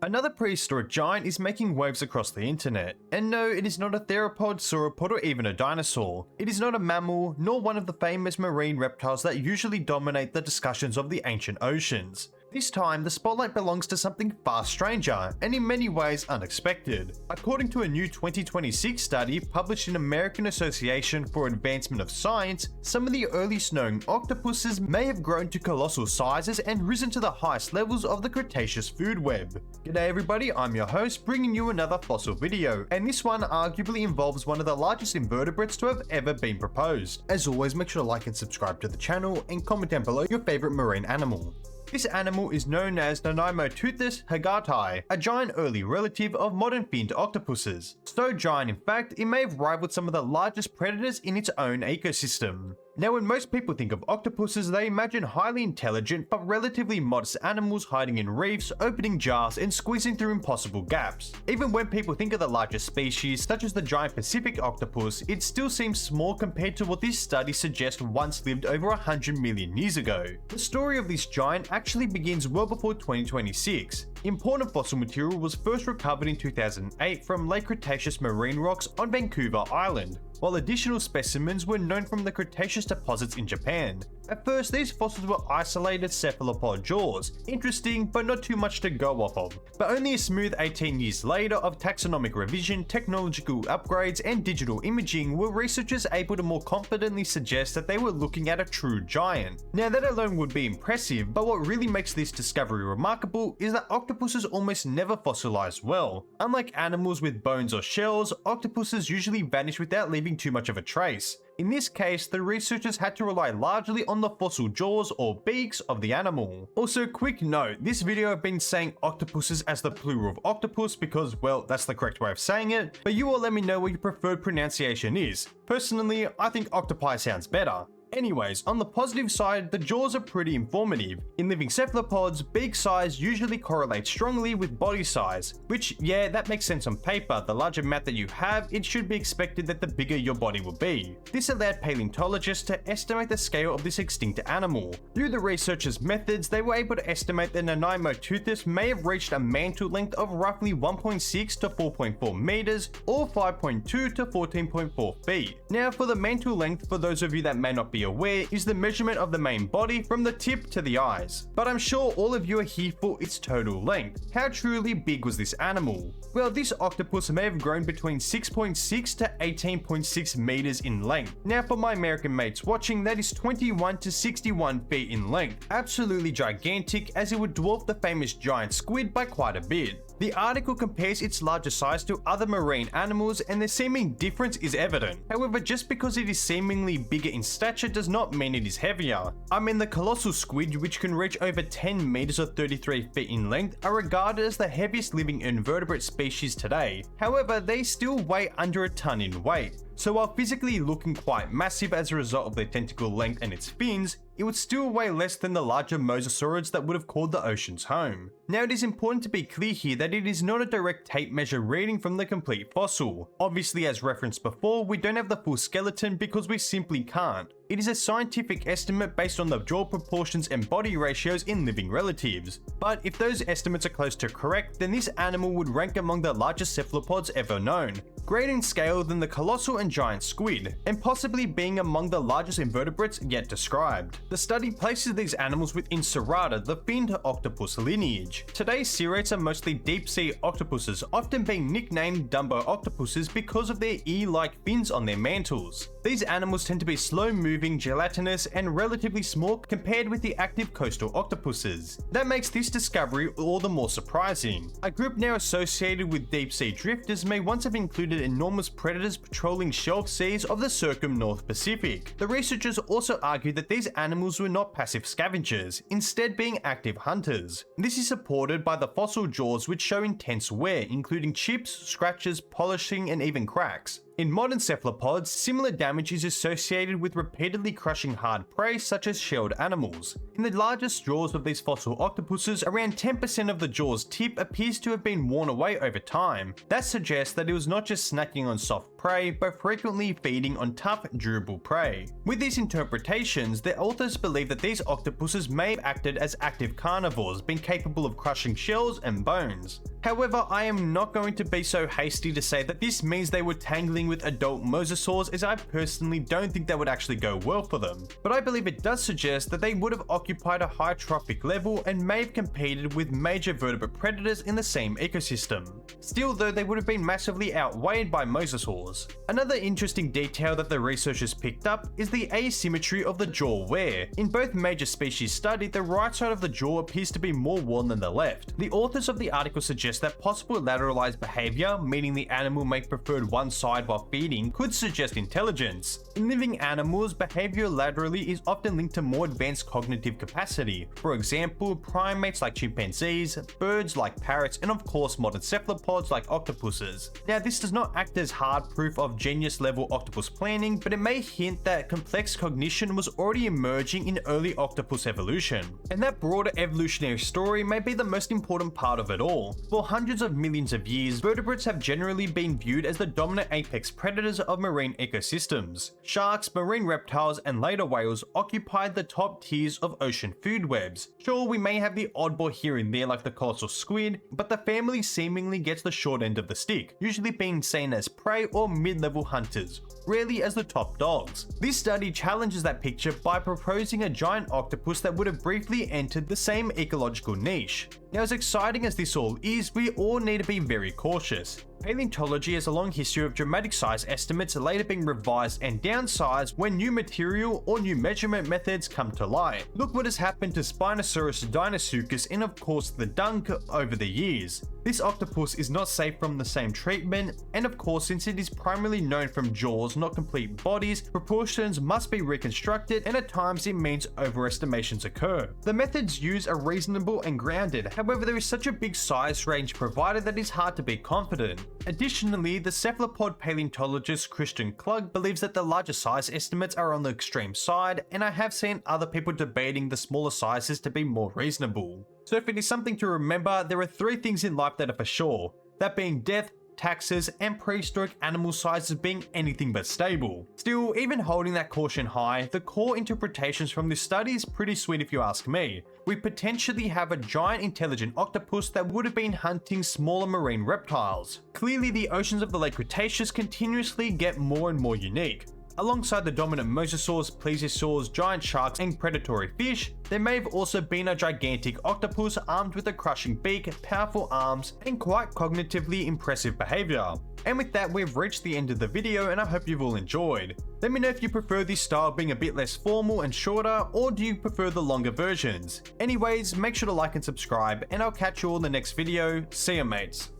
Another prehistoric giant is making waves across the internet. And no, it is not a theropod, sauropod, or even a dinosaur. It is not a mammal, nor one of the famous marine reptiles that usually dominate the discussions of the ancient oceans. This time, the spotlight belongs to something far stranger, and in many ways unexpected. According to a new 2026 study published in American Association for Advancement of Science, some of the earliest known octopuses may have grown to colossal sizes and risen to the highest levels of the Cretaceous food web. G'day everybody, I'm your host, bringing you another fossil video, and this one arguably involves one of the largest invertebrates to have ever been proposed. As always, make sure to like and subscribe to the channel, and comment down below your favorite marine animal. This animal is known as Nanaimoteuthis Mosa, a giant early relative of modern finned octopuses. So giant in fact, it may have rivaled some of the largest predators in its own ecosystem. Now, when most people think of octopuses, they imagine highly intelligent but relatively modest animals hiding in reefs, opening jars, and squeezing through impossible gaps. Even when people think of the largest species, such as the giant Pacific octopus, it still seems small compared to what this study suggests once lived over 100 million years ago. The story of this giant actually begins well before 2026. Important fossil material was first recovered in 2008 from late Cretaceous marine rocks on Vancouver Island, while additional specimens were known from the Cretaceous deposits in Japan. At first, these fossils were isolated cephalopod jaws, interesting but not too much to go off of. But only a smooth 18 years later of taxonomic revision, technological upgrades, and digital imaging were researchers able to more confidently suggest that they were looking at a true giant. Now, that alone would be impressive, but what really makes this discovery remarkable is that octopuses almost never fossilize well. Unlike animals with bones or shells, octopuses usually vanish without leaving too much of a trace. In this case, the researchers had to rely largely on the fossil jaws or beaks of the animal. Also, quick note, this video I've been saying octopuses as the plural of octopus because, well, that's the correct way of saying it, but you all let me know what your preferred pronunciation is. Personally, I think octopi sounds better. Anyways, on the positive side, the jaws are pretty informative. In living cephalopods, beak size usually correlates strongly with body size, which, yeah, that makes sense on paper. The larger mat that you have, it should be expected that the bigger your body will be. This allowed paleontologists to estimate the scale of this extinct animal. Through the researchers' methods, they were able to estimate that Nanaimoteuthis may have reached a mantle length of roughly 1.6 to 4.4 meters, or 5.2 to 14.4 feet. Now, for the mantle length, for those of you that may not be aware, is the measurement of the main body from the tip to the eyes. But I'm sure all of you are here for its total length. How truly big was this animal? Well, this octopus may have grown between 6.6 to 18.6 meters in length. Now, for my American mates watching, that is 21 to 61 feet in length. Absolutely gigantic, as it would dwarf the famous giant squid by quite a bit. The article compares its larger size to other marine animals, and the seeming difference is evident. However, just because it is seemingly bigger in stature does not mean it is heavier. I mean, the colossal squid, which can reach over 10 meters or 33 feet in length, are regarded as the heaviest living invertebrate species today. However, they still weigh under a ton in weight. So while physically looking quite massive as a result of their tentacle length and its fins, it would still weigh less than the larger mosasaurs that would have called the oceans home. Now, it is important to be clear here that it is not a direct tape measure reading from the complete fossil. Obviously, as referenced before, we don't have the full skeleton because we simply can't. It is a scientific estimate based on the jaw proportions and body ratios in living relatives. But if those estimates are close to correct, then this animal would rank among the largest cephalopods ever known, greater in scale than the colossal and giant squid, and possibly being among the largest invertebrates yet described. The study places these animals within Serrata, the finned octopus lineage. Today's serrates are mostly deep-sea octopuses, often being nicknamed Dumbo octopuses because of their ear-like fins on their mantles. These animals tend to be slow-moving, gelatinous, and relatively small compared with the active coastal octopuses. That makes this discovery all the more surprising. A group now associated with deep-sea drifters may once have included enormous predators patrolling shelf seas of the circum-North Pacific. The researchers also argued that these animals were not passive scavengers, instead being active hunters. This is supported by the fossil jaws, which show intense wear, including chips, scratches, polishing, and even cracks. In modern cephalopods, similar damage is associated with repeatedly crushing hard prey such as shelled animals. In the largest jaws of these fossil octopuses, around 10% of the jaw's tip appears to have been worn away over time. That suggests that it was not just snacking on soft prey, but frequently feeding on tough, durable prey. With these interpretations, the authors believe that these octopuses may have acted as active carnivores, being capable of crushing shells and bones. However, I am not going to be so hasty to say that this means they were tangling with adult mosasaurs, as I personally don't think that would actually go well for them. But I believe it does suggest that they would have occupied a high trophic level and may have competed with major vertebrate predators in the same ecosystem. Still though, they would have been massively outweighed by mosasaurs. Another interesting detail that the researchers picked up is the asymmetry of the jaw wear. In both major species studied, the right side of the jaw appears to be more worn than the left. The authors of the article suggest that possible lateralized behavior, meaning the animal may prefer one side while feeding, could suggest intelligence. In living animals, behavior laterally is often linked to more advanced cognitive capacity. For example, primates like chimpanzees, birds like parrots, and of course modern cephalopods like octopuses. Now, this does not act as hard proof of genius level octopus planning, but it may hint that complex cognition was already emerging in early octopus evolution. And that broader evolutionary story may be the most important part of it all. For hundreds of millions of years, vertebrates have generally been viewed as the dominant apex predators of marine ecosystems. Sharks, marine reptiles, and later whales occupied the top tiers of ocean food webs. Sure, we may have the oddball here and there like the colossal squid, but the family seemingly gets the short end of the stick, usually being seen as prey or mid-level hunters, rarely as the top dogs. This study challenges that picture by proposing a giant octopus that would have briefly entered the same ecological niche. Now, as exciting as this all is, we all need to be very cautious. Paleontology has a long history of dramatic size estimates later being revised and downsized when new material or new measurement methods come to light. Look what has happened to Spinosaurus dinosuchus and of course the dunk over the years. This octopus is not safe from the same treatment, and of course, since it is primarily known from jaws, not complete bodies, proportions must be reconstructed, and at times it means overestimations occur. The methods used are reasonable and grounded, however there is such a big size range provided that it's hard to be confident. Additionally, the cephalopod paleontologist Christian Klug believes that the larger size estimates are on the extreme side, and I have seen other people debating the smaller sizes to be more reasonable. So if it is something to remember, there are 3 things in life that are for sure, that being death, taxes, and prehistoric animal sizes being anything but stable. Still, even holding that caution high, the core interpretations from this study is pretty sweet if you ask me. We potentially have a giant intelligent octopus that would have been hunting smaller marine reptiles. Clearly, the oceans of the late Cretaceous continuously get more and more unique. Alongside the dominant mosasaurs, plesiosaurs, giant sharks, and predatory fish, there may have also been a gigantic octopus armed with a crushing beak, powerful arms, and quite cognitively impressive behavior. And with that, we've reached the end of the video, and I hope you've all enjoyed. Let me know if you prefer this style being a bit less formal and shorter, or do you prefer the longer versions? Anyways, make sure to like and subscribe, and I'll catch you all in the next video. See ya, mates.